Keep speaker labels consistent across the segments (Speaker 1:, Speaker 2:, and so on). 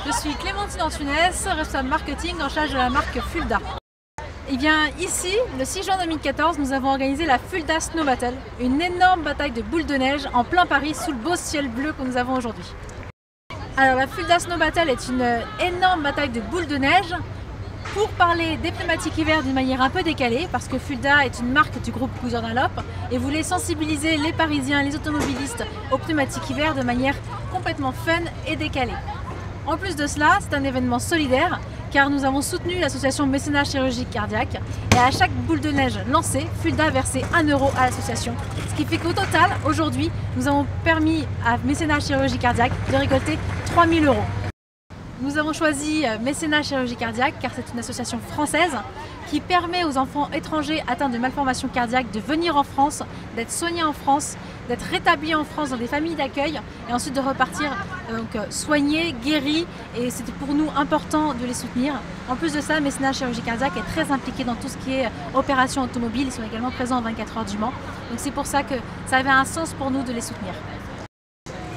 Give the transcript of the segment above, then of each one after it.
Speaker 1: Je suis Clémentine Antunès, responsable marketing en charge de la marque Fulda. Et bien ici, le 6 juin 2014, nous avons organisé la Fulda Snow Battle, une énorme bataille de boules de neige en plein Paris sous le beau ciel bleu que nous avons aujourd'hui. Alors la Fulda Snow Battle est une énorme bataille de boules de neige pour parler des pneumatiques hiver d'une manière un peu décalée, parce que Fulda est une marque du groupe Cousin Dunlop et voulait sensibiliser les Parisiens, les automobilistes aux pneumatiques hiver de manière complètement fun et décalée. En plus de cela, c'est un événement solidaire car nous avons soutenu l'association Mécénat Chirurgie Cardiaque et à chaque boule de neige lancée, Fulda a versé 1 € à l'association. Ce qui fait qu'au total, aujourd'hui, nous avons permis à Mécénat Chirurgie Cardiaque de récolter 3 000 €. Nous avons choisi Mécénat Chirurgie Cardiaque car c'est une association française qui permet aux enfants étrangers atteints de malformations cardiaques de venir en France, d'être soignés en France, d'être rétablis en France dans des familles d'accueil et ensuite de repartir soignés, guéris, et c'était pour nous important de les soutenir. En plus de ça, Mécénat Chirurgie Cardiaque est très impliqué dans tout ce qui est opération automobile, ils sont également présents en 24 heures du Mans, donc c'est pour ça que ça avait un sens pour nous de les soutenir.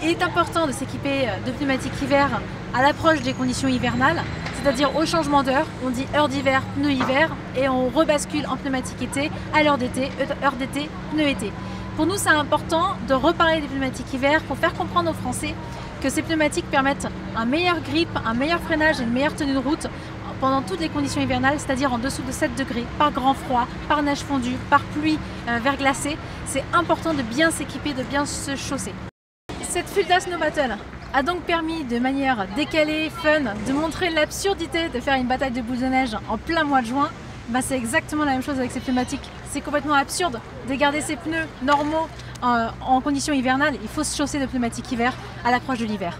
Speaker 1: Il est important de s'équiper de pneumatiques hiver à l'approche des conditions hivernales, c'est-à-dire au changement d'heure, on dit heure d'hiver, pneu hiver, et on rebascule en pneumatique été à l'heure d'été, heure d'été, pneu été. Pour nous, c'est important de reparler des pneumatiques hiver pour faire comprendre aux Français que ces pneumatiques permettent un meilleur grip, un meilleur freinage et une meilleure tenue de route pendant toutes les conditions hivernales, c'est-à-dire en dessous de 7 degrés, par grand froid, par neige fondue, par pluie verglacée. C'est important de bien s'équiper, de bien se chausser. Cette Fulda Snow Battle a donc permis de manière décalée, fun, de montrer l'absurdité de faire une bataille de boules de neige en plein mois de juin. C'est exactement la même chose avec ces pneumatiques. C'est complètement absurde de garder ces pneus normaux en conditions hivernales. Il faut se chausser de pneumatiques hiver à l'approche de l'hiver.